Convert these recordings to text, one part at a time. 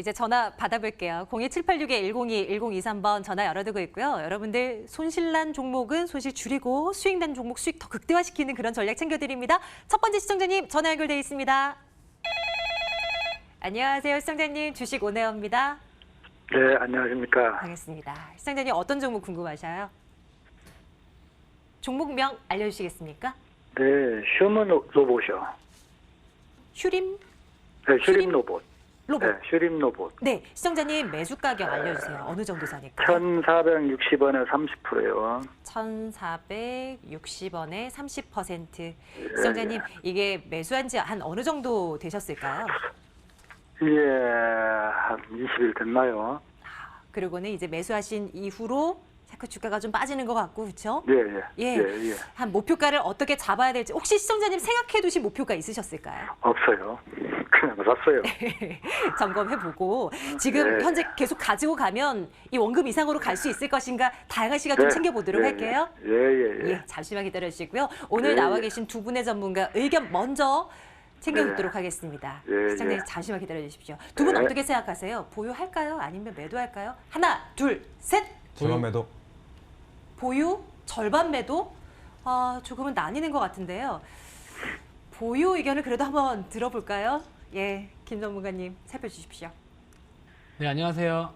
이제 전화 받아볼게요. 02786-102-1023번 전화 열어두고 있고요. 여러분들 손실난 종목은 손실 줄이고 수익난 종목 수익 더 극대화시키는 그런 전략 챙겨드립니다. 첫 번째 시청자님 전화 연결돼 있습니다. 안녕하세요. 시청자님 주식 오네어입니다. 네, 안녕하십니까. 반갑습니다. 시청자님 어떤 종목 궁금하셔요? 종목명 알려주시겠습니까? 네, 휴먼 로봇이요. 휴림? 네, 휴림 로봇. 로봇. 네, 휴림 로봇. 네, 시청자님 매수 가격 알려주세요. 어느 정도 사니까? 1,460원에 30%예요. 1,460원에 30%. 시청자님, 이게 매수한 지 한 어느 정도 되셨을까요? 이게 한 20일 됐나요? 그리고는 이제 매수하신 이후로 자꾸 주가가 좀 빠지는 것 같고, 그렇죠? 예, 예. 예. 예, 예. 한 목표가를 어떻게 잡아야 될지 혹시 시청자님 생각해두신 목표가 있으셨을까요? 없어요. 그냥 샀어요. 점검해보고 지금 네. 현재 계속 가지고 가면 이 원금 이상으로 갈 수 있을 것인가 다양한 시간 좀 네. 챙겨보도록 예, 할게요. 예, 예, 예. 예, 잠시만 기다려주시고요. 오늘 예, 나와 예. 계신 두 분의 전문가 의견 먼저 챙겨듣도록 예. 하겠습니다. 예, 시청자님 예. 잠시만 기다려주십시오. 두 분 예. 어떻게 생각하세요? 보유할까요? 아니면 매도할까요? 하나, 둘, 셋! 절반 매도. 보유, 절반 매도? 조금은 나뉘는 것 같은데요. 보유 의견을 그래도 한번 들어볼까요? 예, 김 전문가님 살펴주십시오. 네, 안녕하세요.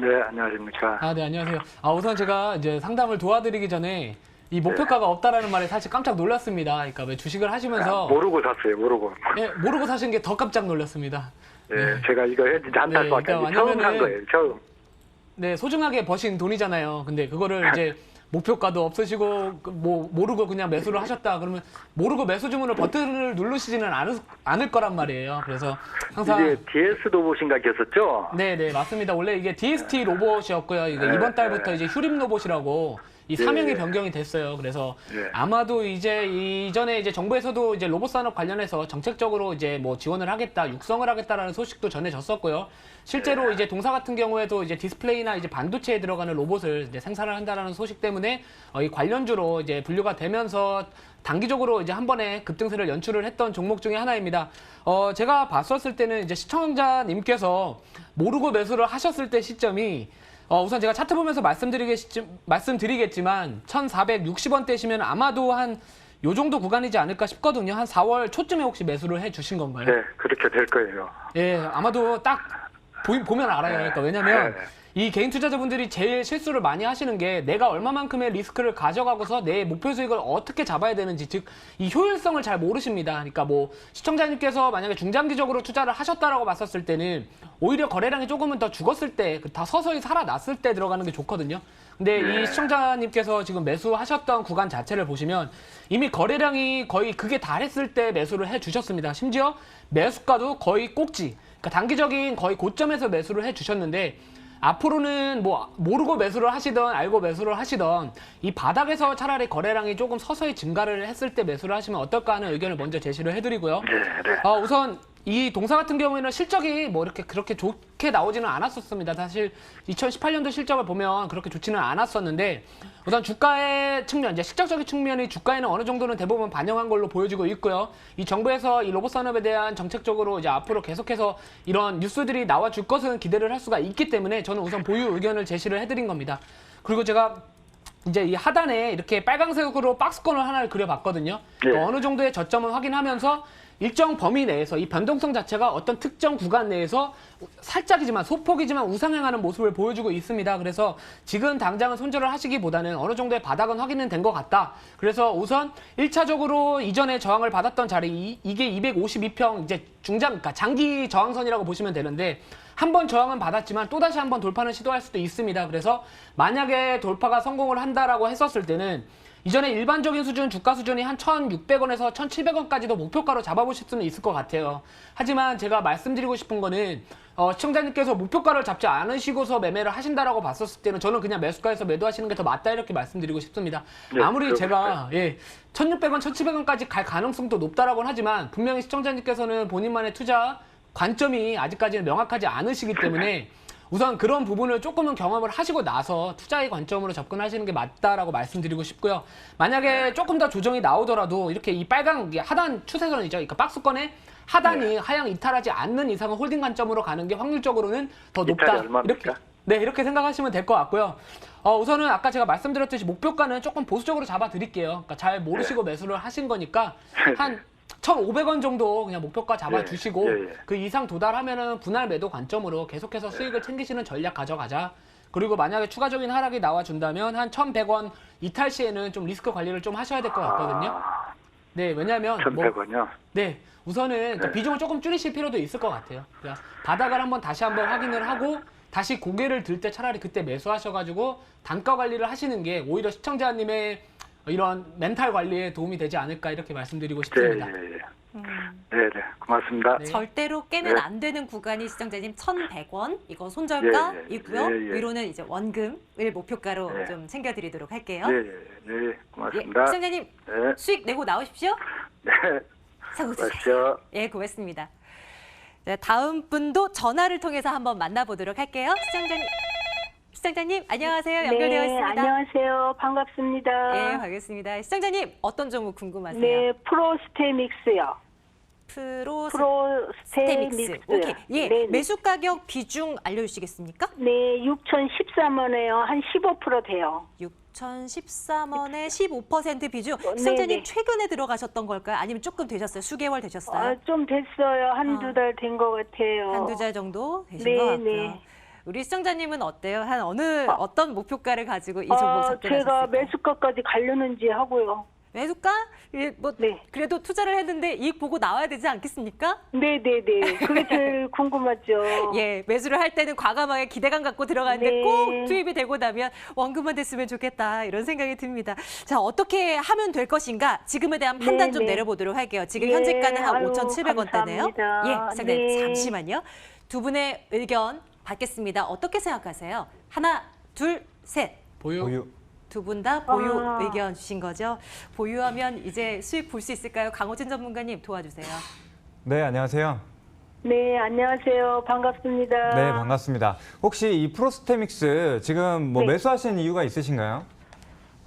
네, 안녕하십니까. 네, 안녕하세요. 우선 제가 이제 상담을 도와드리기 전에 이 목표가가 없다라는 말에 사실 깜짝 놀랐습니다. 그러니까 왜 주식을 하시면서 모르고 샀어요, 모르고. 네, 모르고 사신 게 더 깜짝 놀랐습니다. 예, 제가 이거 진짜 안 탈 네, 수밖에 그러니까 처음 산 왜냐면은- 거예요, 처음. 네, 소중하게 버신 돈이잖아요. 근데 그거를 이제 목표가도 없으시고 뭐 모르고 그냥 매수를 하셨다 그러면 모르고 매수 주문을 버튼을 누르시지는 않을 거란 말이에요. 그래서 항상 이게 DS 로봇인가 했었죠? 네, 맞습니다. 원래 이게 DST 로봇이었고요. 이게 이번 달부터 이제 휴림 로봇이라고 이 사명이 변경이 됐어요. 그래서 예. 아마도 이제 이전에 이제 정부에서도 이제 로봇 산업 관련해서 정책적으로 이제 뭐 지원을 하겠다, 육성을 하겠다라는 소식도 전해졌었고요. 실제로 이제 동사 같은 경우에도 이제 디스플레이나 이제 반도체에 들어가는 로봇을 이제 생산을 한다라는 소식 때문에 이 관련주로 이제 분류가 되면서 단기적으로 이제 한 번에 급등세를 연출을 했던 종목 중에 하나입니다. 제가 봤었을 때는 이제 시청자님께서 모르고 매수를 하셨을 때 시점이 우선 제가 차트 보면서 말씀드리겠지만 1,460원대시면 아마도 한 요 정도 구간이지 않을까 싶거든요. 한 4월 초쯤에 혹시 매수를 해 주신 건가요? 네, 그렇게 될 거예요. 예, 아마도 딱 보면 알아요. 그러니까 왜냐면 네. 이 개인 투자자분들이 제일 실수를 많이 하시는 게 내가 얼마만큼의 리스크를 가져가고서 내 목표 수익을 어떻게 잡아야 되는지, 즉 이 효율성을 잘 모르십니다. 그러니까 뭐 시청자님께서 만약에 중장기적으로 투자를 하셨다라고 봤었을 때는 오히려 거래량이 조금은 더 죽었을 때, 다 서서히 살아났을 때 들어가는 게 좋거든요. 근데 이 시청자님께서 지금 매수하셨던 구간 자체를 보시면 이미 거래량이 거의 극에 달했을 때 매수를 해 주셨습니다. 심지어 매수가도 거의 꼭지, 그러니까 단기적인 거의 고점에서 매수를 해 주셨는데 앞으로는 뭐 모르고 매수를 하시던 알고 매수를 하시던 이 바닥에서 차라리 거래량이 조금 서서히 증가를 했을 때 매수를 하시면 어떨까 하는 의견을 먼저 제시를 해드리고요. 네. 우선 이 동사 같은 경우에는 실적이 뭐 이렇게 그렇게 좋게 나오지는 않았었습니다. 사실 2018년도 실적을 보면 그렇게 좋지는 않았었는데 우선 주가의 측면, 이제 실적적인 측면이 주가에는 어느 정도는 대부분 반영한 걸로 보여지고 있고요. 이 정부에서 이 로봇 산업에 대한 정책적으로 이제 앞으로 계속해서 이런 뉴스들이 나와 줄 것은 기대를 할 수가 있기 때문에 저는 우선 보유 의견을 제시를 해드린 겁니다. 그리고 제가 이제 이 하단에 이렇게 빨간색으로 박스권을 하나를 그려봤거든요. 네. 어느 정도의 저점을 확인하면서 일정 범위 내에서 이 변동성 자체가 어떤 특정 구간 내에서 살짝이지만 소폭이지만 우상향하는 모습을 보여주고 있습니다. 그래서 지금 당장은 손절을 하시기보다는 어느 정도의 바닥은 확인은 된 것 같다. 그래서 우선 1차적으로 이전에 저항을 받았던 자리, 이게 252평 이제 그러니까 장기 저항선이라고 보시면 되는데 한 번 저항은 받았지만 또다시 한 번 돌파는 시도할 수도 있습니다. 그래서 만약에 돌파가 성공을 한다라고 했었을 때는 이전에 일반적인 수준, 주가 수준이 한 1,600원에서 1,700원까지도 목표가로 잡아보실 수는 있을 것 같아요. 하지만 제가 말씀드리고 싶은 거는 시청자님께서 목표가를 잡지 않으시고서 매매를 하신다라고 봤었을 때는 저는 그냥 매수가에서 매도하시는 게 더 맞다 이렇게 말씀드리고 싶습니다. 네, 아무리 제가 그렇습니다. 1,600원, 1,700원까지 갈 가능성도 높다라고는 하지만 분명히 시청자님께서는 본인만의 투자 관점이 아직까지는 명확하지 않으시기 때문에 우선 그런 부분을 조금은 경험을 하시고 나서 투자의 관점으로 접근하시는 게 맞다라고 말씀드리고 싶고요. 만약에 조금 더 조정이 나오더라도 이렇게 이 빨간 하단 추세선이죠. 그러니까 박스권에 하단이 하향 이탈하지 않는 이상은 홀딩 관점으로 가는 게 확률적으로는 더 이탈이 높다. 얼마입니까? 이렇게 생각하시면 될 것 같고요. 우선은 아까 제가 말씀드렸듯이 목표가는 조금 보수적으로 잡아드릴게요. 그러니까 잘 모르시고 매수를 하신 거니까 한 1,500원 정도 그냥 목표가 잡아주시고 그 이상 도달하면은 분할 매도 관점으로 계속해서 수익을 챙기시는 전략 가져가자. 그리고 만약에 추가적인 하락이 나와준다면 한 1,100원 이탈 시에는 좀 리스크 관리를 좀 하셔야 될 것 같거든요. 네, 왜냐하면 1,100원이요? 네, 우선은 비중을 조금 줄이실 필요도 있을 것 같아요. 그러니까 바닥을 다시 한번 확인을 하고 다시 고개를 들 때 차라리 그때 매수하셔가지고 단가 관리를 하시는 게 오히려 시청자님의 이런 멘탈 관리에 도움이 되지 않을까 이렇게 말씀드리고 싶습니다. 네, 고맙습니다. 네. 절대로 깨면 안 되는 구간이 시청자님 1,100원 이거 손절가이고요. 위로는 이제 원금을 목표가로 좀 챙겨드리도록 할게요. 고맙습니다. 시청자님 수익 내고 나오십시오. 네, 사고 고맙습니다. 예, 고맙습니다. 자, 다음 분도 전화를 통해서 한번 만나보도록 할게요. 시청자님 안녕하세요. 연결되어 있습니다. 안녕하세요. 반갑습니다. 예, 반갑습니다. 시청자님 어떤 종목 궁금하세요? 네, 프로스테믹스요. 프로스테믹스. 오케이. 예, 네네. 매수 가격 비중 알려주시겠습니까? 네, 6,013원에요. 한 15% 돼요. 6,013원에 15% 비중. 시청자님 네네. 최근에 들어가셨던 걸까요? 아니면 조금 되셨어요? 수개월 되셨어요? 좀 됐어요. 한두 달 된 것 같아요. 한두 달 정도 되신 네, 것 같고요. 네. 우리 시청자님은 어때요? 한 어떤 목표가를 가지고 이 종목 제가 접근하셨을까요? 매수가까지 가려는지 하고요. 매수가? 예, 뭐 네. 그래도 투자를 했는데 이익 보고 나와야 되지 않겠습니까? 네네네. 그게 제일 궁금하죠. 예, 매수를 할 때는 과감하게 기대감 갖고 들어가는데 네. 꼭 투입이 되고 나면 원금만 됐으면 좋겠다 이런 생각이 듭니다. 자, 어떻게 하면 될 것인가? 지금에 대한 판단 좀 네. 내려보도록 할게요. 지금 예, 현재가는 한 아유, 5,700원대네요. 감사합니다. 예, 시청자님 네. 잠시만요. 두 분의 의견 받겠습니다. 어떻게 생각하세요? 하나, 둘, 셋. 보유. 두 분 다 보유 아. 의견 주신 거죠? 보유하면 이제 수익 볼 수 있을까요? 강호진 전문가님 도와주세요. 네, 안녕하세요. 네, 안녕하세요. 반갑습니다. 네, 반갑습니다. 혹시 이 프로스테믹스 지금 뭐 네. 매수하시는 이유가 있으신가요?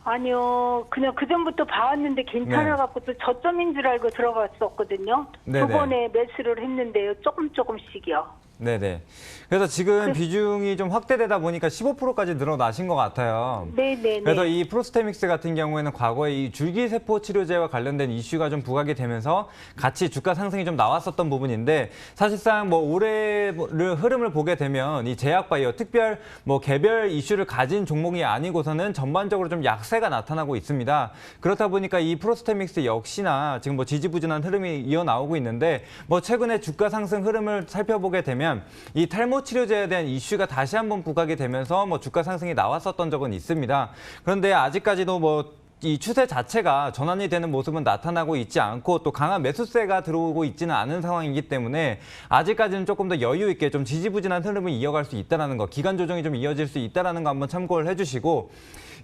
아니요, 그냥 그전부터 봐왔는데 괜찮아갖고 또 저점인 줄 알고 들어갔었거든요. 네네. 두 번에 매수를 했는데요. 조금씩이요. 네네. 그래서 지금 비중이 좀 확대되다 보니까 15%까지 늘어나신 것 같아요. 네네네. 그래서 이 프로스테믹스 같은 경우에는 과거에 이 줄기세포 치료제와 관련된 이슈가 좀 부각이 되면서 같이 주가 상승이 좀 나왔었던 부분인데 사실상 뭐 올해를 흐름을 보게 되면 이 제약바이오 특별 뭐 개별 이슈를 가진 종목이 아니고서는 전반적으로 좀 약세가 나타나고 있습니다. 그렇다 보니까 이 프로스테믹스 역시나 지금 뭐 지지부진한 흐름이 이어나오고 있는데 뭐 최근에 주가 상승 흐름을 살펴보게 되면 이 탈모 치료제에 대한 이슈가 다시 한번 부각이 되면서 뭐 주가 상승이 나왔었던 적은 있습니다. 그런데 아직까지도 뭐 이 추세 자체가 전환이 되는 모습은 나타나고 있지 않고 또 강한 매수세가 들어오고 있지는 않은 상황이기 때문에 아직까지는 조금 더 여유 있게 좀 지지부진한 흐름을 이어갈 수 있다는 거, 기간 조정이 좀 이어질 수 있다는 거 한번 참고를 해주시고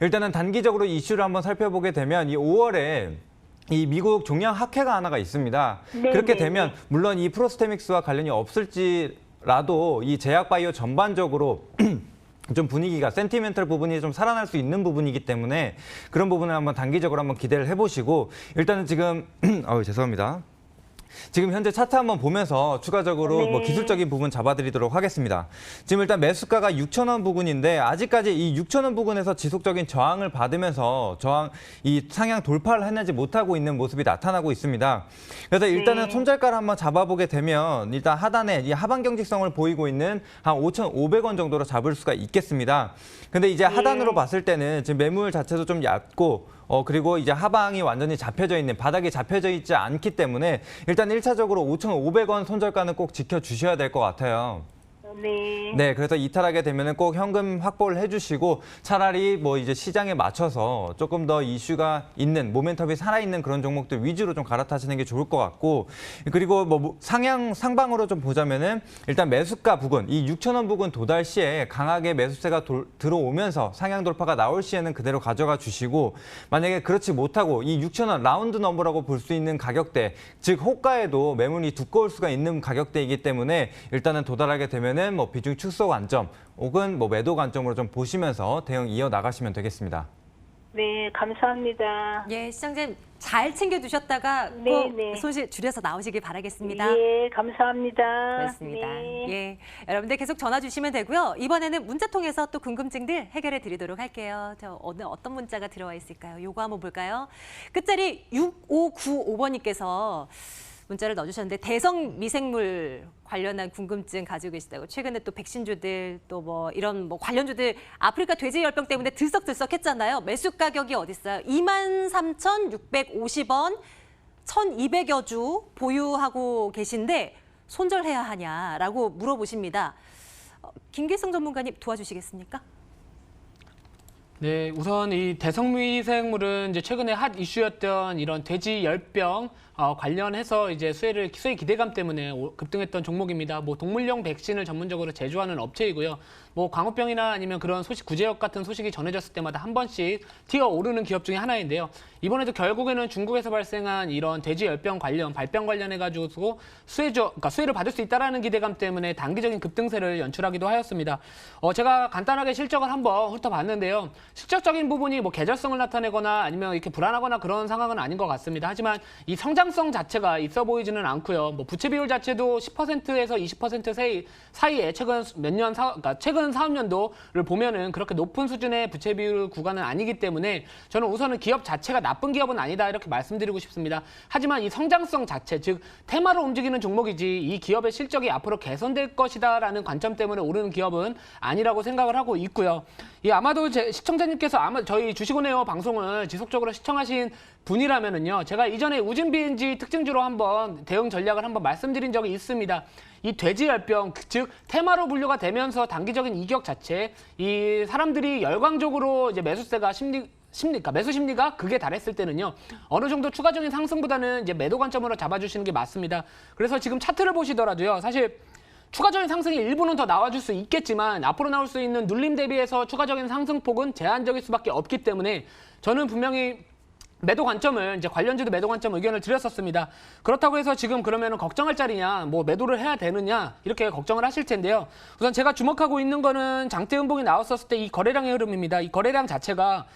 일단은 단기적으로 이슈를 한번 살펴보게 되면 이 5월에 이 미국 종양 학회가 하나가 있습니다. 네, 그렇게 네, 되면 물론 이 프로스테믹스와 관련이 없을지라도 이 제약바이오 전반적으로 좀 분위기가 센티멘털 부분이 좀 살아날 수 있는 부분이기 때문에 그런 부분을 한번 단기적으로 한번 기대를 해보시고 일단은 지금 죄송합니다. 지금 현재 차트 한번 보면서 추가적으로 네. 뭐 기술적인 부분 잡아드리도록 하겠습니다. 지금 일단 매수가가 6,000원 부근인데 아직까지 이 6,000원 부근에서 지속적인 저항을 받으면서 이 상향 돌파를 해내지 못하고 있는 모습이 나타나고 있습니다. 그래서 일단은 네. 손절가를 한번 잡아보게 되면 일단 하단에 이 하방 경직성을 보이고 있는 한 5,500원 정도로 잡을 수가 있겠습니다. 근데 이제 하단으로 봤을 때는 지금 매물 자체도 좀 얕고 그리고 이제 하방이 완전히 잡혀져 있는 바닥이 잡혀져 있지 않기 때문에 일단 1차적으로 5,500원 손절가는 꼭 지켜주셔야 될 것 같아요. 네. 네, 그래서 이탈하게 되면은 꼭 현금 확보를 해주시고 차라리 뭐 이제 시장에 맞춰서 조금 더 이슈가 있는 모멘텀이 살아있는 그런 종목들 위주로 좀 갈아타시는 게 좋을 것 같고 그리고 뭐 상방으로 좀 보자면은 일단 매수가 부근 이 6,000원 부근 도달 시에 강하게 매수세가 들어오면서 상향 돌파가 나올 시에는 그대로 가져가 주시고 만약에 그렇지 못하고 이 6,000원 라운드 넘버라고 볼 수 있는 가격대 즉 호가에도 매물이 두꺼울 수가 있는 가격대이기 때문에 일단은 도달하게 되면은 뭐 비중 축소 관점 혹은 뭐 매도 관점으로 좀 보시면서 대응 이어 나가시면 되겠습니다. 네, 감사합니다. 예, 시청자님 잘 챙겨두셨다가 네, 꼭 네. 손실 줄여서 나오시길 바라겠습니다. 예, 감사합니다. 그렇습니다. 네. 예, 여러분들 계속 전화 주시면 되고요. 이번에는 문자 통해서 또 궁금증들 해결해 드리도록 할게요. 저 오늘 어떤 문자가 들어와 있을까요? 요거 한번 볼까요? 끝자리 6595번님께서 문자를 넣어주셨는데 대성 미생물 관련한 궁금증 가지고 계시다고. 최근에 또 백신주들 또 뭐 이런 뭐 관련주들 아프리카 돼지열병 때문에 들썩들썩했잖아요. 매수 가격이 어디 있어요? 23,650원, 1,200여 주 보유하고 계신데 손절해야 하냐라고 물어보십니다. 김길성 전문가님 도와주시겠습니까? 네, 우선 이 대성미생물은 이제 최근에 핫 이슈였던 이런 돼지 열병 관련해서 이제 수혜 기대감 때문에 급등했던 종목입니다. 뭐 동물용 백신을 전문적으로 제조하는 업체이고요. 뭐 광우병이나 아니면 그런 구제역 같은 소식이 전해졌을 때마다 한 번씩 튀어 오르는 기업 중에 하나인데요. 이번에도 결국에는 중국에서 발생한 이런 돼지 열병 관련 발병 관련해가지고 수혜를 받을 수 있다라는 기대감 때문에 단기적인 급등세를 연출하기도 하였습니다. 제가 간단하게 실적을 한번 훑어봤는데요. 실적적인 부분이 뭐 계절성을 나타내거나 아니면 이렇게 불안하거나 그런 상황은 아닌 것 같습니다. 하지만 이 성장성 자체가 있어 보이지는 않고요. 뭐 부채 비율 자체도 10%에서 20% 사이에 최근 최근 사업년도를 보면은 그렇게 높은 수준의 부채 비율 구간은 아니기 때문에 저는 우선은 기업 자체가 나쁜 기업은 아니다 이렇게 말씀드리고 싶습니다. 하지만 이 성장성 자체, 즉 테마로 움직이는 종목이지 이 기업의 실적이 앞으로 개선될 것이다라는 관점 때문에 오르는 기업은 아니라고 생각을 하고 있고요. 아마도 시청자님께서 아마 저희 주식은행어 방송을 지속적으로 시청하신 분이라면은요, 제가 이전에 우진비엔지 특징주로 한번 대응 전략을 한번 말씀드린 적이 있습니다. 이 돼지열병, 즉 테마로 분류가 되면서 단기적인 이격 자체, 이 사람들이 열광적으로 이제 매수세가 매수 심리가 극에 달했을 때는요, 어느 정도 추가적인 상승보다는 이제 매도 관점으로 잡아주시는 게 맞습니다. 그래서 지금 차트를 보시더라도요, 사실 추가적인 상승이 일부는 더 나와줄 수 있겠지만 앞으로 나올 수 있는 눌림 대비해서 추가적인 상승폭은 제한적일 수밖에 없기 때문에 저는 분명히 매도 관점을 이제 관련주도 매도 관점 의견을 드렸었습니다. 그렇다고 해서 지금 그러면은 걱정할 자리냐, 뭐 매도를 해야 되느냐 이렇게 걱정을 하실 텐데요. 우선 제가 주목하고 있는 거는 장대 음봉이 나왔었을 때 이 거래량의 흐름입니다. 이 거래량 자체가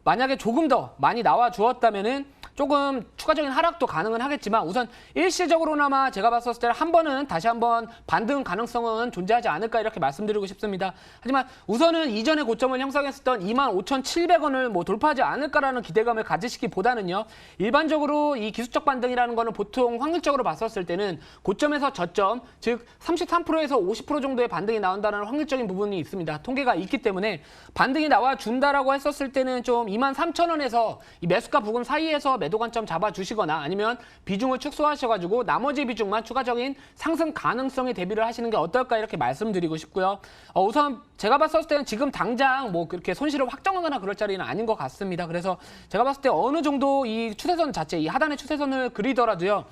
만약에 조금 더 많이 나와 주었다면은 조금 추가적인 하락도 가능은 하겠지만 우선 일시적으로나마 제가 봤었을 때 한 번은 다시 한번 반등 가능성은 존재하지 않을까 이렇게 말씀드리고 싶습니다. 하지만 우선은 이전의 고점을 형성했었던 25,700원을 뭐 돌파하지 않을까라는 기대감을 가지시기보다는요. 일반적으로 이 기술적 반등이라는 거는 보통 확률적으로 봤었을 때는 고점에서 저점, 즉 33%에서 50% 정도의 반등이 나온다는 확률적인 부분이 있습니다. 통계가 있기 때문에 반등이 나와 준다라고 했었을 때는 좀 23,000원에서 이 매수가 부근 사이에서 매도 관점 잡아주시거나 아니면 비중을 축소하셔가지고 나머지 비중만 추가적인 상승 가능성에 대비를 하시는 게 어떨까 이렇게 말씀드리고 싶고요. 우선 제가 봤을 때는 지금 당장 뭐 그렇게 손실을 확정하거나 그럴 자리는 아닌 것 같습니다. 그래서 제가 봤을 때 어느 정도 이 추세선 자체, 이 하단의 추세선을 그리더라도요.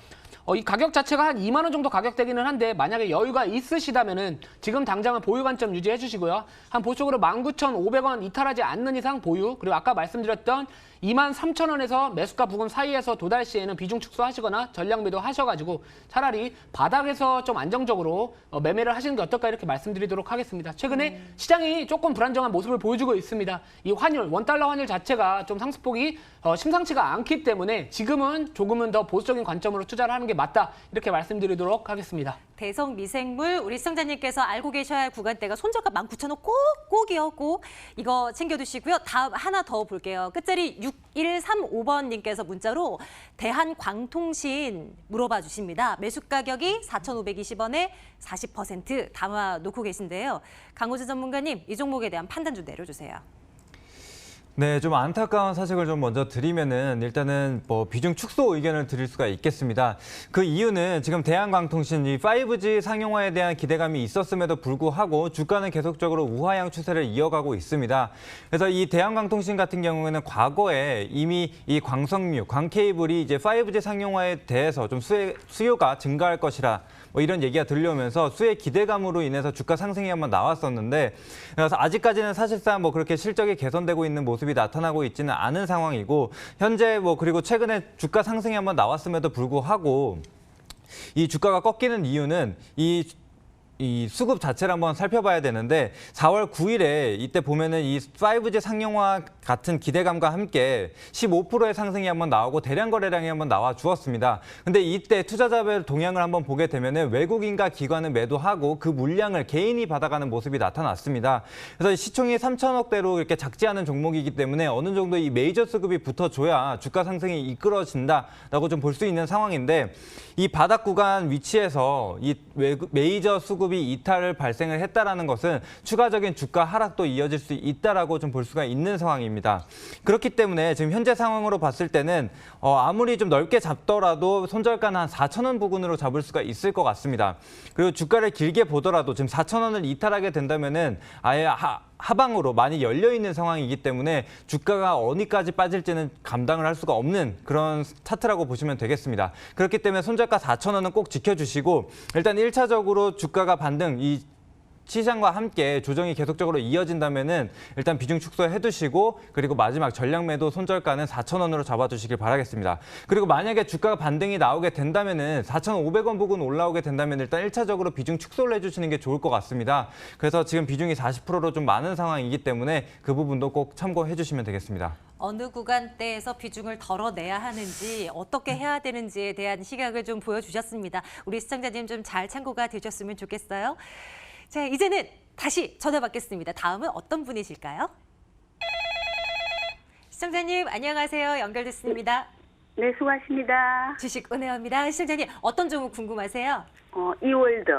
이 가격 자체가 한 2만 원 정도 가격대기는 한데 만약에 여유가 있으시다면은 지금 당장은 보유 관점 유지해 주시고요. 한 보수적으로 19,500원 이탈하지 않는 이상 보유, 그리고 아까 말씀드렸던 23,000원에서 매수가 부근 사이에서 도달 시에는 비중 축소하시거나 전량 매도 하셔가지고 차라리 바닥에서 좀 안정적으로 매매를 하시는 게 어떨까 이렇게 말씀드리도록 하겠습니다. 최근에 시장이 조금 불안정한 모습을 보여주고 있습니다. 이 환율, 원달러 환율 자체가 좀 상승폭이 심상치가 않기 때문에 지금은 조금은 더 보수적인 관점으로 투자를 하는 게 맞다 이렇게 말씀드리도록 하겠습니다. 대성 미생물 우리 시청자님께서 알고 계셔야 할 구간대가 손절가 19,000원 꼭이요. 꼭 이거 챙겨두시고요. 다음 하나 더 볼게요. 끝자리 6135번님께서 문자로 대한광통신 물어봐 주십니다. 매수 가격이 4,520원에 40% 담아 놓고 계신데요. 강호재 전문가님, 이 종목에 대한 판단 좀 내려주세요. 네, 좀 안타까운 사실을 좀 먼저 드리면은 일단은 뭐 비중 축소 의견을 드릴 수가 있겠습니다. 그 이유는 지금 대한광통신 이 5G 상용화에 대한 기대감이 있었음에도 불구하고 주가는 계속적으로 우하향 추세를 이어가고 있습니다. 그래서 이 대한광통신 같은 경우에는 과거에 이미 이 광석류, 광케이블이 이제 5G 상용화에 대해서 좀 수요가 증가할 것이라 뭐 이런 얘기가 들려오면서 수혜 기대감으로 인해서 주가 상승이 한번 나왔었는데 그래서 아직까지는 사실상 뭐 그렇게 실적이 개선되고 있는 모습이 나타나고 있지는 않은 상황이고 현재 뭐 그리고 최근에 주가 상승이 한번 나왔음에도 불구하고 이 주가가 꺾이는 이유는 이 이 수급 자체를 한번 살펴봐야 되는데 4월 9일에 이때 보면은 이 5G 상용화 같은 기대감과 함께 15%의 상승이 한번 나오고 대량 거래량이 한번 나와 주었습니다. 근데 이때 투자자별 동향을 한번 보게 되면은 외국인과 기관은 매도하고 그 물량을 개인이 받아가는 모습이 나타났습니다. 그래서 시총이 3천억대로 이렇게 작지 않은 종목이기 때문에 어느 정도 이 메이저 수급이 붙어줘야 주가 상승이 이끌어진다라고 좀 볼 수 있는 상황인데 이 바닥 구간 위치에서 이 메이저 수급이 이탈을 발생을 했다라는 것은 추가적인 주가 하락도 이어질 수 있다라고 좀 볼 수가 있는 상황입니다. 그렇기 때문에 지금 현재 상황으로 봤을 때는 아무리 좀 넓게 잡더라도 손절가는 한 4,000원 부근으로 잡을 수가 있을 것 같습니다. 그리고 주가를 길게 보더라도 지금 4,000원을 이탈하게 된다면은 아예 하방으로 많이 열려 있는 상황이기 때문에 주가가 어디까지 빠질지는 감당을 할 수가 없는 그런 차트라고 보시면 되겠습니다. 그렇기 때문에 손절가 4,000원은 꼭 지켜주시고 일단 1차적으로 주가가 반등 이 시장과 함께 조정이 계속적으로 이어진다면은 일단 비중 축소해 두시고 그리고 마지막 전략 매도 손절가는 4,000원으로 잡아주시길 바라겠습니다. 그리고 만약에 주가가 반등이 나오게 된다면은 4,500원 부근 올라오게 된다면 일단 1차적으로 비중 축소를 해주시는 게 좋을 것 같습니다. 그래서 지금 비중이 40%로 좀 많은 상황이기 때문에 그 부분도 꼭 참고해 주시면 되겠습니다. 어느 구간대에서 비중을 덜어내야 하는지 어떻게 해야 되는지에 대한 시각을 좀 보여주셨습니다. 우리 시청자님 좀 잘 참고가 되셨으면 좋겠어요. 자, 이제는 다시 전화 받겠습니다. 다음은 어떤 분이실까요? 시청자님 안녕하세요. 연결됐습니다. 네, 수고하십니다. 주식은혜입니다. 시청자님 어떤 종목 궁금하세요? 이월드.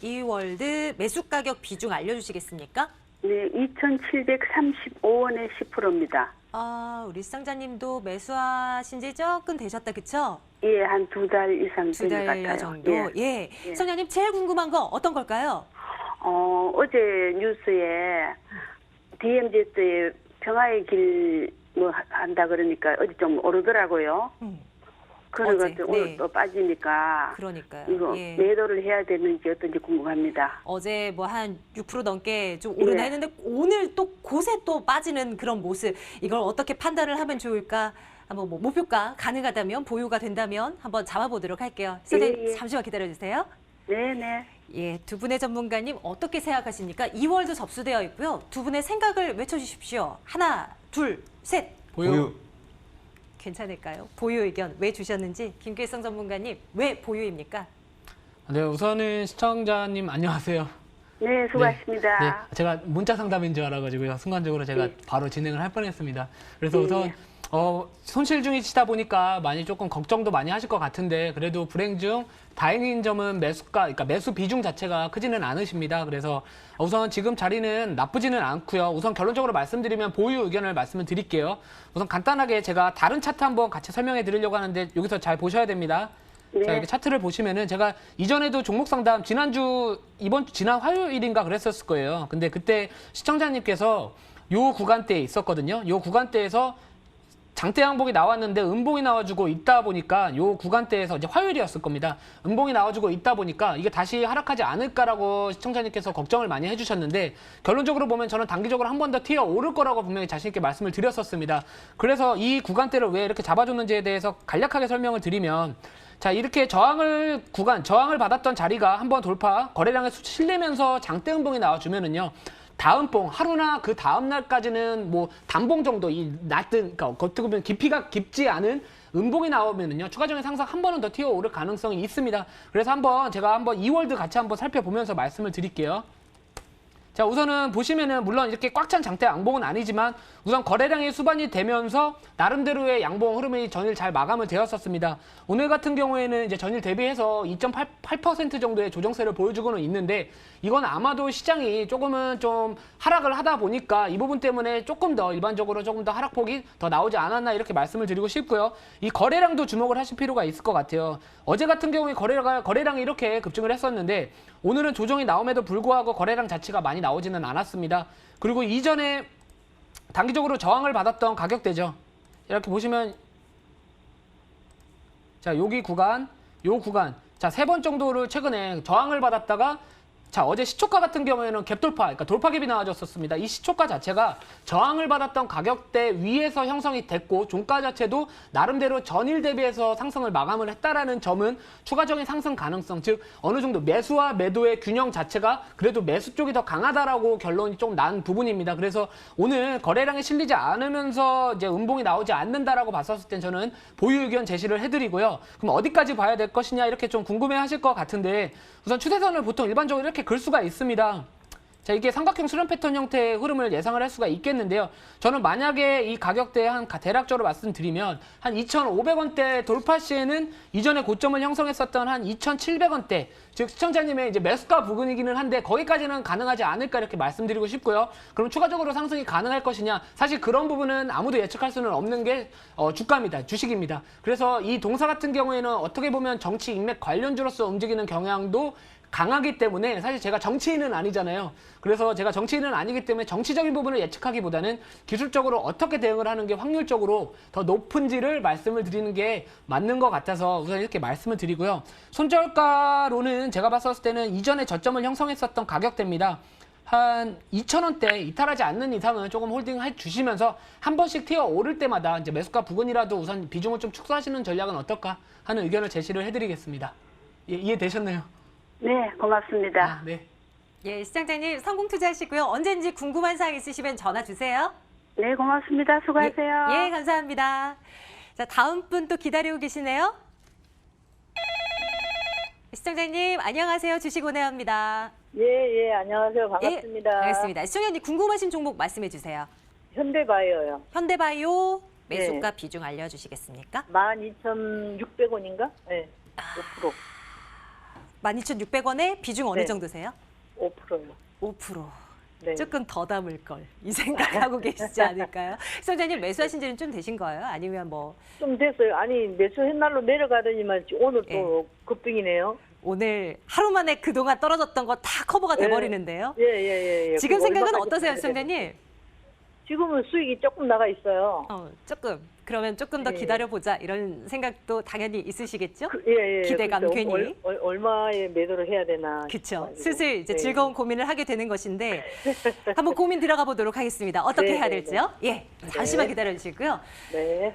이월드 매수 가격 비중 알려주시겠습니까? 네, 2,735원에 10%입니다. 우리 시청자님도 매수하신 지 조금 되셨다, 그쵸? 예, 한 2달 이상 두 된 것 달여 같아요. 정도. 예. 예. 시청자님 제일 궁금한 거 어떤 걸까요? 어제 뉴스에 DMZ에 평화의 길 뭐 한다 그러니까 어디 좀 오르더라고요. 그래가지고 어제, 오늘 네. 또 빠지니까 그러니까요. 이거 예. 매도를 해야 되는지 어떤지 궁금합니다. 어제 뭐 한 6% 넘게 좀 오르나 예. 했는데 오늘 또 곳에 또 빠지는 그런 모습. 이걸 어떻게 판단을 하면 좋을까? 한번 뭐 목표가 가능하다면 보유가 된다면 한번 잡아보도록 할게요. 선생님 예. 잠시만 기다려주세요. 네네. 예, 두 분의 전문가님 어떻게 생각하십니까? 2월도 접수되어 있고요. 두 분의 생각을 외쳐주십시오. 하나, 둘, 셋. 보유. 괜찮을까요? 보유 의견 왜 주셨는지 김길성 전문가님 왜 보유입니까? 네, 우선은 시청자님 안녕하세요. 네, 수고하십니다. 네, 제가 문자 상담인 줄 알아가지고요. 순간적으로 제가 네. 바로 진행을 할 뻔했습니다. 그래서 네. 우선 손실 중이시다 보니까 많이 조금 걱정도 많이 하실 것 같은데 그래도 불행 중 다행인 점은 그러니까 매수 비중 자체가 크지는 않으십니다. 그래서 우선 지금 자리는 나쁘지는 않고요. 우선 결론적으로 말씀드리면 보유 의견을 말씀을 드릴게요. 우선 간단하게 제가 다른 차트 한번 같이 설명해 드리려고 하는데 여기서 잘 보셔야 됩니다. 네. 자, 이렇게 차트를 보시면은 제가 이전에도 종목 상담 지난 화요일인가 그랬었을 거예요. 근데 그때 시청자님께서 요 구간대에 있었거든요. 요 구간대에서 장대 양봉이 나왔는데 음봉이 나와주고 있다 보니까 요 구간대에서 이제 화요일이었을 겁니다. 음봉이 나와주고 있다 보니까 이게 다시 하락하지 않을까라고 시청자님께서 걱정을 많이 해주셨는데 결론적으로 보면 저는 단기적으로 한 번 더 튀어 오를 거라고 분명히 자신 있게 말씀을 드렸었습니다. 그래서 이 구간대를 왜 이렇게 잡아줬는지에 대해서 간략하게 설명을 드리면 자, 이렇게 저항을 받았던 자리가 한번 돌파, 거래량에 실리면서 장대 음봉이 나와주면은요. 다음 봉, 하루나 그 다음 날까지는 뭐 단봉 정도, 이 낮은, 그러니까 어떻게 보면 깊이가 깊지 않은 음봉이 나오면은요, 추가적인 상승 한 번은 더 튀어오를 가능성이 있습니다. 그래서 제가 한번 이월드 같이 한번 살펴보면서 말씀을 드릴게요. 자, 우선은 보시면은 물론 이렇게 꽉 찬 장대 양봉은 아니지만 우선 거래량이 수반이 되면서 나름대로의 양봉 흐름이 전일 잘 마감을 되었었습니다. 오늘 같은 경우에는 이제 전일 대비해서 2.8% 정도의 조정세를 보여주고는 있는데 이건 아마도 시장이 조금은 좀 하락을 하다 보니까 이 부분 때문에 일반적으로 조금 더 하락폭이 더 나오지 않았나 이렇게 말씀을 드리고 싶고요. 이 거래량도 주목을 하실 필요가 있을 것 같아요. 어제 같은 경우에 거래량이 이렇게 급증을 했었는데 오늘은 조정이 나옴에도 불구하고 거래량 자체가 많이 나오지는 않았습니다. 그리고 이전에 단기적으로 저항을 받았던 가격대죠. 이렇게 보시면 자, 여기 구간, 요 구간. 자, 3번 정도를 최근에 저항을 받았다가 자, 어제 시초가 같은 경우에는 갭 돌파, 그러니까 돌파갭이 나와줬었습니다. 이 시초가 자체가 저항을 받았던 가격대 위에서 형성이 됐고 종가 자체도 나름대로 전일 대비해서 상승을 마감을 했다라는 점은 추가적인 상승 가능성, 즉 어느 정도 매수와 매도의 균형 자체가 그래도 매수 쪽이 더 강하다라고 결론이 좀 난 부분입니다. 그래서 오늘 거래량이 실리지 않으면서 이제 음봉이 나오지 않는다라고 봤었을 땐 저는 보유 의견 제시를 해드리고요. 그럼 어디까지 봐야 될 것이냐 이렇게 좀 궁금해하실 것 같은데 우선 추세선을 보통 일반적으로 이렇게 글 수가 있습니다. 자, 이게 삼각형 수렴 패턴 형태의 흐름을 예상을 할 수가 있겠는데요. 저는 만약에 이 가격대에 대략적으로 말씀드리면 한 2,500원대 돌파 시에는 이전에 고점을 형성했었던 한 2,700원대, 즉 시청자님의 이제 매수가 부근이기는 한데 거기까지는 가능하지 않을까 이렇게 말씀드리고 싶고요. 그럼 추가적으로 상승이 가능할 것이냐? 사실 그런 부분은 아무도 예측할 수는 없는 게 주가입니다. 주식입니다. 그래서 이 동사 같은 경우에는 어떻게 보면 정치 인맥 관련주로서 움직이는 경향도 강하기 때문에 사실 제가 정치인은 아니잖아요. 그래서 제가 정치인은 아니기 때문에 정치적인 부분을 예측하기보다는 기술적으로 어떻게 대응을 하는 게 확률적으로 더 높은지를 말씀을 드리는 게 맞는 것 같아서 우선 이렇게 말씀을 드리고요. 손절가로는 제가 봤었을 때는 이전에 저점을 형성했었던 가격대입니다. 한 2,000원대 이탈하지 않는 이상은 조금 홀딩해 주시면서 한 번씩 튀어 오를 때마다 이제 매수가 부근이라도 우선 비중을 좀 축소하시는 전략은 어떨까 하는 의견을 제시를 해드리겠습니다. 예, 이해되셨나요? 네, 고맙습니다. 아, 네. 예, 시청자님 성공 투자하시고요. 언제든지 궁금한 사항 있으시면 전화 주세요. 네, 고맙습니다. 수고하세요. 예, 감사합니다. 자, 다음 분 또 기다리고 계시네요. 시청자님 안녕하세요. 주식 운행합니다. 예, 안녕하세요. 반갑습니다. 예, 반갑습니다. 시청자님 궁금하신 종목 말씀해 주세요. 현대바이오요. 현대바이오 매수가 비중 알려주시겠습니까? 12,600원인가? 네, 5%. 12,600원에 비중 어느 네. 정도세요? 5%요. 5%. 네. 조금 더 담을 걸 이 생각하고 계시지 않을까요? 시청자님 매수하신 지는 좀 되신 거예요? 아니면 뭐 좀 됐어요. 아니, 매수 햇날로 내려가더니만 오늘 또 급등이네요. 오늘 하루 만에 그동안 떨어졌던 거 다 커버가 돼버리는데요? 예. 지금 그거 생각은 얼마까지 어떠세요, 봐야 시청자님? 지금은 수익이 조금 나가 있어요. 조금. 그러면 조금 더 예. 기다려보자 이런 생각도 당연히 있으시겠죠? 예. 기대감 그래서 괜히. 얼마에 매도를 해야 되나. 그렇죠. 싶어가지고. 슬슬 이제 네. 즐거운 고민을 하게 되는 것인데 한번 고민 들어가 보도록 하겠습니다. 어떻게 네, 해야 네, 될지요? 예, 잠시만 기다려 주시고요. 네.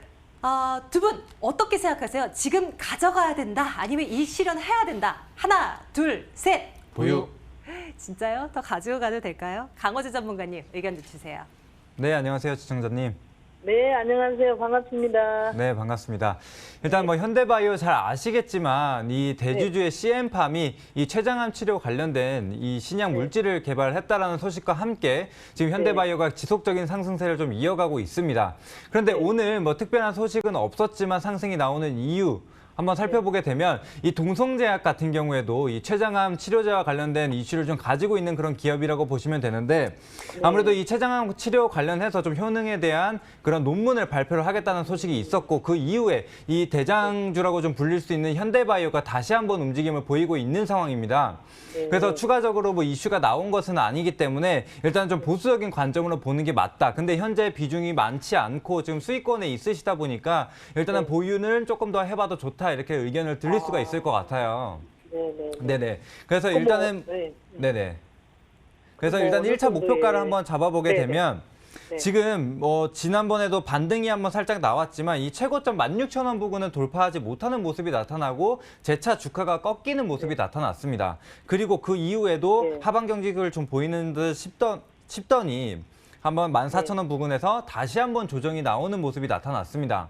두 분 어떻게 생각하세요? 지금 가져가야 된다? 아니면 이 실현해야 된다? 하나, 둘, 셋. 보유. 진짜요? 더 가지고 가도 될까요? 강호재 전문가님 의견 좀 주세요. 네, 안녕하세요, 시청자님. 네, 안녕하세요. 반갑습니다. 네, 반갑습니다. 일단 뭐 현대바이오 잘 아시겠지만 이 대주주의 CM팜이 이 췌장암 치료 관련된 이 신약 물질을 개발했다라는 소식과 함께 지금 현대바이오가 지속적인 상승세를 좀 이어가고 있습니다. 그런데 오늘 뭐 특별한 소식은 없었지만 상승이 나오는 이유 한번 살펴보게 되면 이 동성제약 같은 경우에도 이 췌장암 치료제와 관련된 이슈를 좀 가지고 있는 그런 기업이라고 보시면 되는데 아무래도 이 췌장암 치료 관련해서 좀 효능에 대한 그런 논문을 발표를 하겠다는 소식이 있었고 그 이후에 이 대장주라고 좀 불릴 수 있는 현대바이오가 다시 한번 움직임을 보이고 있는 상황입니다. 그래서 추가적으로 뭐 이슈가 나온 것은 아니기 때문에 일단 좀 보수적인 관점으로 보는 게 맞다. 근데 현재 비중이 많지 않고 지금 수익권에 있으시다 보니까 일단은 보유는 조금 더 해봐도 좋다. 이렇게 의견을 드릴 수가 있을 것 같아요. 네네. 그래서 일단은 네네. 그래서 일단 1차 목표가를 한번 잡아보게 되면 지금 뭐 지난번에도 반등이 한번 살짝 나왔지만 이 최고점 16,000원 부근은 돌파하지 못하는 모습이 나타나고 재차 주가가 꺾이는 모습이 나타났습니다. 그리고 그 이후에도 하방 경직을 좀 보이는 듯 싶더니 한번 14,000원 부근에서 다시 한번 조정이 나오는 모습이 나타났습니다.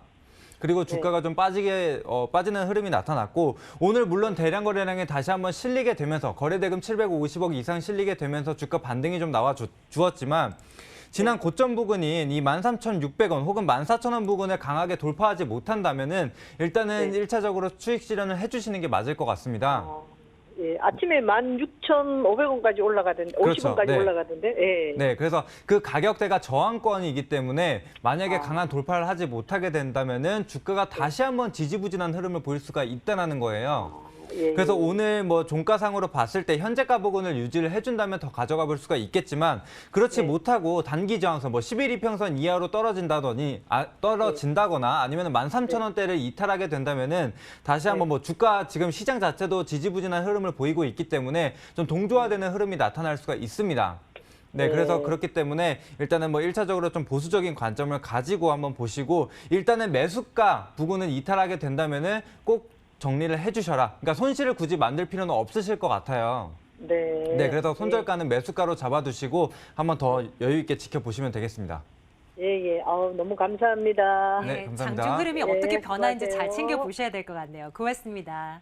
그리고 주가가 좀 빠지는 흐름이 나타났고 오늘 물론 대량 거래량이 다시 한번 실리게 되면서 거래대금 750억 이상 실리게 되면서 주가 반등이 좀 나와 주었지만 지난 고점 부근인 이 13,600원 혹은 14,000원 부근을 강하게 돌파하지 못한다면은 일단은 1차적으로 추익 실현을 해주시는 게 맞을 것 같습니다. 예, 아침에 16,500원까지 올라가던데, 그렇죠. 50원까지 네. 올라가던데. 예. 네, 그래서 그 가격대가 저항권이기 때문에 만약에 강한 돌파를 하지 못하게 된다면은 주가가 다시 한번 지지부진한 흐름을 보일 수가 있다는 거예요. 예, 그래서 예. 오늘 뭐 종가상으로 봤을 때 현재가 부근을 유지를 해준다면 더 가져가 볼 수가 있겠지만 그렇지 네. 못하고 단기 저항선 뭐 11이평선 이하로 떨어진다거나 아니면 13,000원대를 이탈하게 된다면은 다시 한번 뭐 주가 지금 시장 자체도 지지부진한 흐름을 보이고 있기 때문에 좀 동조화되는 흐름이 나타날 수가 있습니다. 네, 그래서 그렇기 때문에 일단은 뭐 1차적으로 좀 보수적인 관점을 가지고 한번 보시고 일단은 매수가 부근은 이탈하게 된다면은 꼭 정리를 해주셔라. 그러니까 손실을 굳이 만들 필요는 없으실 것 같아요. 네. 네, 그래서 손절가는 매수가로 잡아두시고 한번 더 여유 있게 지켜보시면 되겠습니다. 예, 예. 너무 감사합니다. 네, 네, 감사합니다. 장중 흐름이 네, 어떻게 변하는지 잘 수고하세요. 챙겨보셔야 될 것 같네요. 고맙습니다.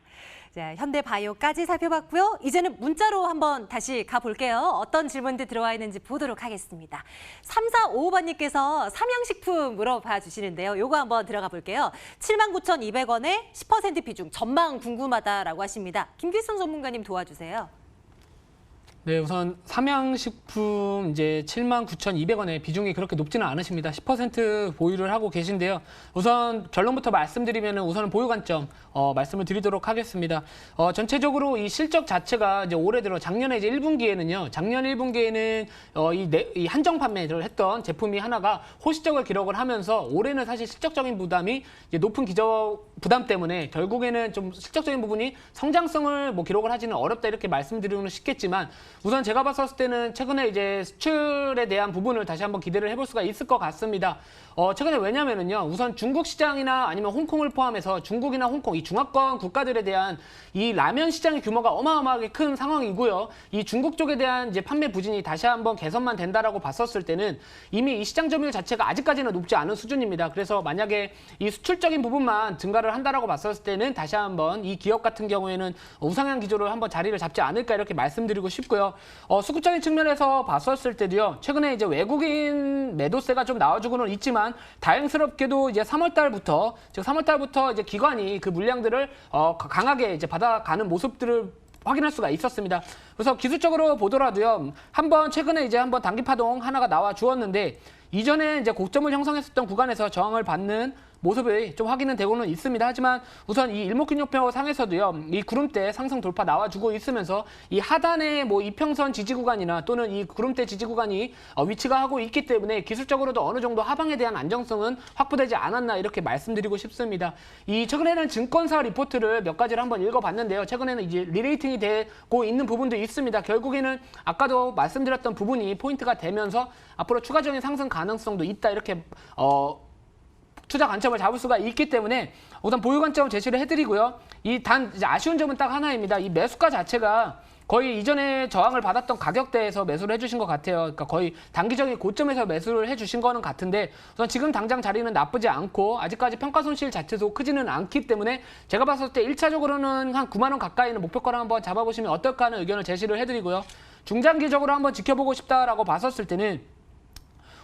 자, 현대바이오까지 살펴봤고요. 이제는 문자로 한번 다시 가볼게요. 어떤 질문들 들어와 있는지 보도록 하겠습니다. 3455번님께서 삼양식품 물어봐 주시는데요. 요거 한번 들어가 볼게요. 79,200원에 10% 비중, 전망 궁금하다라고 하십니다. 김길성 전문가님 도와주세요. 네, 우선 삼양식품 이제 79,200원에 비중이 그렇게 높지는 않으십니다. 10% 보유를 하고 계신데요. 우선 결론부터 말씀드리면 우선 보유 관점 말씀을 드리도록 하겠습니다. 전체적으로 이 실적 자체가 이제 올해 들어 작년에 이제 1분기에는요. 작년 1분기에는 이 한정 판매를 했던 제품이 하나가 호시적을 기록을 하면서 올해는 사실 실적적인 부담이 이제 높은 기저 부담 때문에 결국에는 좀 실적적인 부분이 성장성을 뭐 기록을 하지는 어렵다 이렇게 말씀드리기는 쉽겠지만 우선 제가 봤을 때는 최근에 이제 수출에 대한 부분을 다시 한번 기대를 해볼 수가 있을 것 같습니다. 최근에 왜냐면은요, 우선 중국 시장이나 아니면 홍콩을 포함해서 중국이나 홍콩, 이 중화권 국가들에 대한 이 라면 시장의 규모가 어마어마하게 큰 상황이고요. 이 중국 쪽에 대한 이제 판매 부진이 다시 한번 개선만 된다라고 봤었을 때는 이미 이 시장 점유율 자체가 아직까지는 높지 않은 수준입니다. 그래서 만약에 이 수출적인 부분만 증가를 한다라고 봤었을 때는 다시 한번 이 기업 같은 경우에는 우상향 기조를 한번 자리를 잡지 않을까 이렇게 말씀드리고 싶고요. 수급적인 측면에서 봤었을 때도요. 최근에 이제 외국인 매도세가 좀 나와주고는 있지만 다행스럽게도 이제 3월달부터 이제 기관이 그 물량들을 강하게 이제 받아가는 모습들을 확인할 수가 있었습니다. 그래서 기술적으로 보더라도요. 최근에 이제 한번 단기 파동 하나가 나와 주었는데 이전에 이제 고점을 형성했었던 구간에서 저항을 받는 모습이 좀 확인은 되고는 있습니다. 하지만 우선 이 일목균형표 상에서도요, 이 구름대 상승 돌파 나와주고 있으면서 이 하단의 뭐 이평선 지지 구간이나 또는 이 구름대 지지 구간이 위치가 하고 있기 때문에 기술적으로도 어느 정도 하방에 대한 안정성은 확보되지 않았나 이렇게 말씀드리고 싶습니다. 이 최근에는 증권사 리포트를 몇 가지를 한번 읽어봤는데요. 최근에는 이제 리레이팅이 되고 있는 부분도 있습니다. 결국에는 아까도 말씀드렸던 부분이 포인트가 되면서 앞으로 추가적인 상승 가능성도 있다 이렇게 투자 관점을 잡을 수가 있기 때문에 우선 보유 관점을 제시를 해드리고요. 이제 아쉬운 점은 딱 하나입니다. 이 매수가 자체가 거의 이전에 저항을 받았던 가격대에서 매수를 해주신 것 같아요. 그러니까 거의 단기적인 고점에서 매수를 해주신 거는 같은데 우선 지금 당장 자리는 나쁘지 않고 아직까지 평가 손실 자체도 크지는 않기 때문에 제가 봤을 때 1차적으로는 한 9만 원 가까이는 목표가를 한번 잡아보시면 어떨까 하는 의견을 제시를 해드리고요. 중장기적으로 한번 지켜보고 싶다라고 봤었을 때는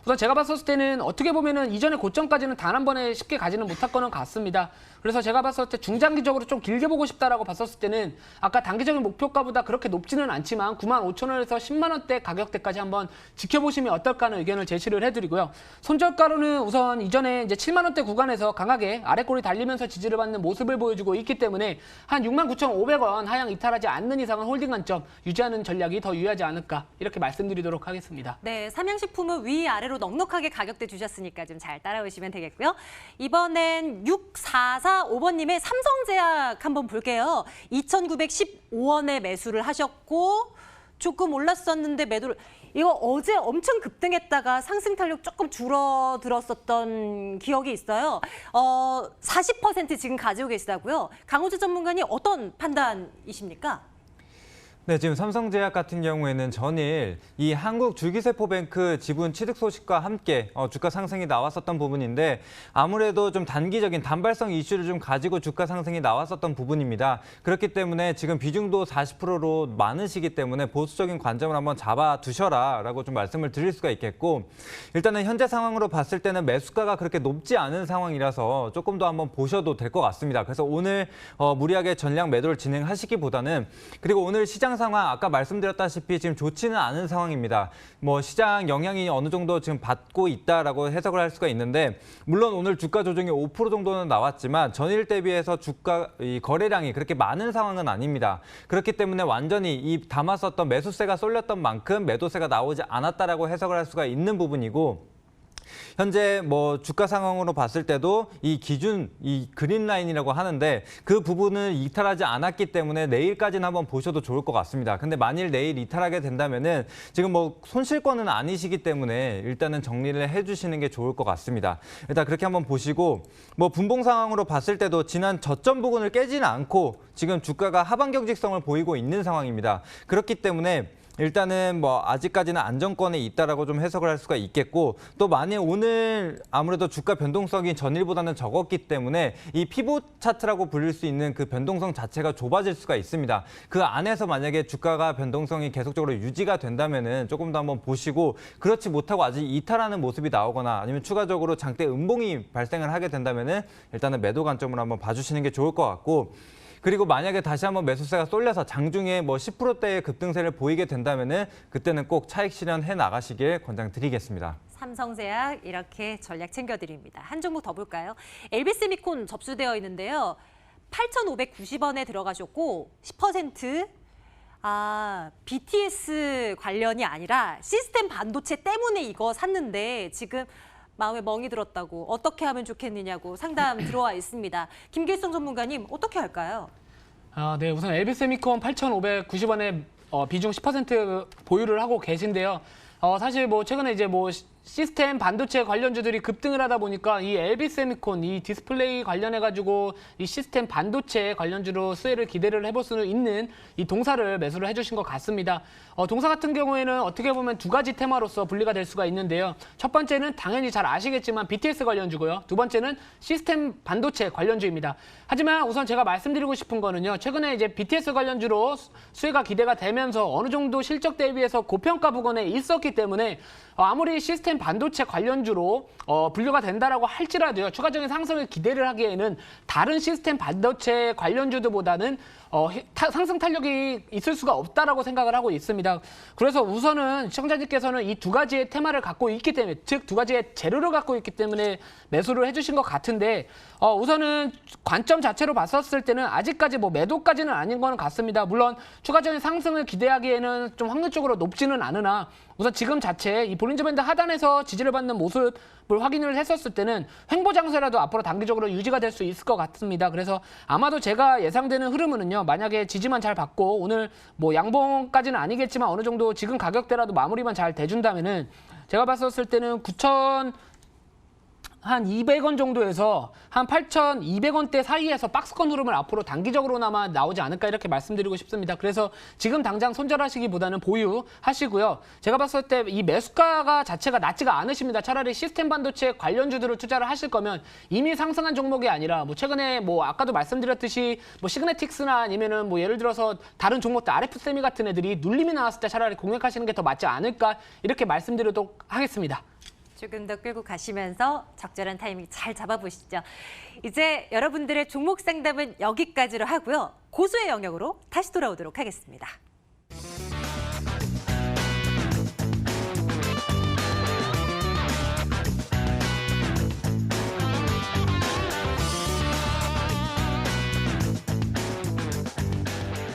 우선 제가 봤을 때는 어떻게 보면은 이전의 고점까지는 단 한 번에 쉽게 가지는 못할 거는 같습니다. 그래서 제가 봤을 때 중장기적으로 좀 길게 보고 싶다라고 봤었을 때는 아까 단기적인 목표가보다 그렇게 높지는 않지만 95,000원에서 10만 원대 가격대까지 한번 지켜보시면 어떨까 하는 의견을 제시를 해드리고요. 손절가로는 우선 이전에 이제 7만 원대 구간에서 강하게 아래꼬리 달리면서 지지를 받는 모습을 보여주고 있기 때문에 한 69,500원 하향 이탈하지 않는 이상은 홀딩 관점 유지하는 전략이 더 유효하지 않을까 이렇게 말씀드리도록 하겠습니다. 네, 삼양식품은 위아래로 넉넉하게 가격대 주셨으니까 좀 잘 따라오시면 되겠고요. 이번엔 6445번님의 삼성제약 한번 볼게요. 2,915원에 매수를 하셨고 조금 올랐었는데 매도를 이거 어제 엄청 급등했다가 상승 탄력 조금 줄어들었었던 기억이 있어요. 40% 지금 가지고 계시다고요. 강호주 전문가님 어떤 판단이십니까? 네, 지금 삼성제약 같은 경우에는 전일 이 한국줄기세포뱅크 지분 취득 소식과 함께 주가 상승이 나왔었던 부분인데 아무래도 좀 단기적인 단발성 이슈를 좀 가지고 주가 상승이 나왔었던 부분입니다. 그렇기 때문에 지금 비중도 40%로 많으시기 때문에 보수적인 관점을 한번 잡아두셔라라고 좀 말씀을 드릴 수가 있겠고 일단은 현재 상황으로 봤을 때는 매수가가 그렇게 높지 않은 상황이라서 조금 더 한번 보셔도 될 것 같습니다. 그래서 오늘 무리하게 전량 매도를 진행하시기보다는 그리고 오늘 시장 상황 아까 말씀드렸다시피 지금 좋지는 않은 상황입니다. 뭐 시장 영향이 어느 정도 지금 받고 있다라고 해석을 할 수가 있는데 물론 오늘 주가 조정이 5% 정도는 나왔지만 전일 대비해서 주가 이 거래량이 그렇게 많은 상황은 아닙니다. 그렇기 때문에 완전히 이 담았었던 매수세가 쏠렸던 만큼 매도세가 나오지 않았다라고 해석을 할 수가 있는 부분이고 현재 뭐 주가 상황으로 봤을 때도 이 기준, 이 그린 라인이라고 하는데 그 부분을 이탈하지 않았기 때문에 내일까지는 한번 보셔도 좋을 것 같습니다. 근데 만일 내일 이탈하게 된다면은 지금 뭐 손실권은 아니시기 때문에 일단은 정리를 해주시는 게 좋을 것 같습니다. 일단 그렇게 한번 보시고 뭐 분봉 상황으로 봤을 때도 지난 저점 부근을 깨지는 않고 지금 주가가 하방 경직성을 보이고 있는 상황입니다. 그렇기 때문에 일단은 뭐 아직까지는 안정권에 있다라고 좀 해석을 할 수가 있겠고 또 만약 오늘 아무래도 주가 변동성이 전일보다는 적었기 때문에 이 피봇 차트라고 불릴 수 있는 그 변동성 자체가 좁아질 수가 있습니다. 그 안에서 만약에 주가가 변동성이 계속적으로 유지가 된다면은 조금 더 한번 보시고 그렇지 못하고 아직 이탈하는 모습이 나오거나 아니면 추가적으로 장대 음봉이 발생을 하게 된다면은 일단은 매도 관점으로 한번 봐주시는 게 좋을 것 같고 그리고 만약에 다시 한번 매수세가 쏠려서 장중에 뭐 10%대의 급등세를 보이게 된다면은 그때는 꼭 차익 실현해 나가시길 권장드리겠습니다. 삼성제약 이렇게 전략 챙겨드립니다. 한 종목 더 볼까요? 엘비스미콘 접수되어 있는데요. 8,590원에 들어가셨고 10% BTS 관련이 아니라 시스템 반도체 때문에 이거 샀는데 지금 마음에 멍이 들었다고 어떻게 하면 좋겠느냐고 상담 들어와 있습니다. 김길성 전문가님 어떻게 할까요? 네, 우선 엘비스미콘 8,590원에 비중 10% 보유를 하고 계신데요. 사실 뭐 최근에 이제 뭐 시스템 반도체 관련주들이 급등을 하다 보니까 이 엘비스미콘, 이 디스플레이 관련해가지고 이 시스템 반도체 관련주로 수혜를 기대를 해볼 수 있는 이 동사를 매수를 해주신 것 같습니다. 동사 같은 경우에는 어떻게 보면 두 가지 테마로서 분리가 될 수가 있는데요. 첫 번째는 당연히 잘 아시겠지만 BTS 관련주고요. 두 번째는 시스템 반도체 관련주입니다. 하지만 우선 제가 말씀드리고 싶은 거는요. 최근에 이제 BTS 관련주로 수혜가 기대가 되면서 어느 정도 실적 대비해서 고평가 부근에 있었기 때문에 아무리 시스템 반도체 관련주로 분류가 된다라고 할지라도요. 추가적인 상승을 기대를 하기에는 다른 시스템 반도체 관련주들보다는 상승 탄력이 있을 수가 없다라고 생각을 하고 있습니다. 그래서 우선은 시청자님께서는 이 두 가지의 테마를 갖고 있기 때문에 즉 두 가지의 재료를 갖고 있기 때문에 매수를 해주신 것 같은데 우선은 관점 자체로 봤었을 때는 아직까지 뭐 매도까지는 아닌 거는 같습니다. 물론 추가적인 상승을 기대하기에는 좀 확률적으로 높지는 않으나 우선 지금 자체 이 볼린저 밴드 하단에서 지지를 받는 모습을 확인을 했었을 때는 횡보 장세라도 앞으로 단기적으로 유지가 될 수 있을 것 같습니다. 그래서 아마도 제가 예상되는 흐름은요. 만약에 지지만 잘 받고 오늘 뭐 양봉까지는 아니겠지만 어느 정도 지금 가격대라도 마무리만 잘 돼준다면은 제가 봤었을 때는 9,200원 정도에서 한 8,200원대 사이에서 박스권 흐름을 앞으로 단기적으로나마 나오지 않을까 이렇게 말씀드리고 싶습니다. 그래서 지금 당장 손절하시기보다는 보유하시고요. 제가 봤을 때 이 매수가 자체가 낮지가 않으십니다. 차라리 시스템 반도체 관련주들을 투자를 하실 거면 이미 상승한 종목이 아니라 뭐 최근에 뭐 아까도 말씀드렸듯이 뭐 시그네틱스나 아니면은 뭐 예를 들어서 다른 종목들 RF세미 같은 애들이 눌림이 나왔을 때 차라리 공략하시는 게 더 맞지 않을까 이렇게 말씀드리도록 하겠습니다. 조금 더 끌고 가시면서 적절한 타이밍 잘 잡아보시죠. 이제 여러분들의 종목 상담은 여기까지로 하고요. 고수의 영역으로 다시 돌아오도록 하겠습니다.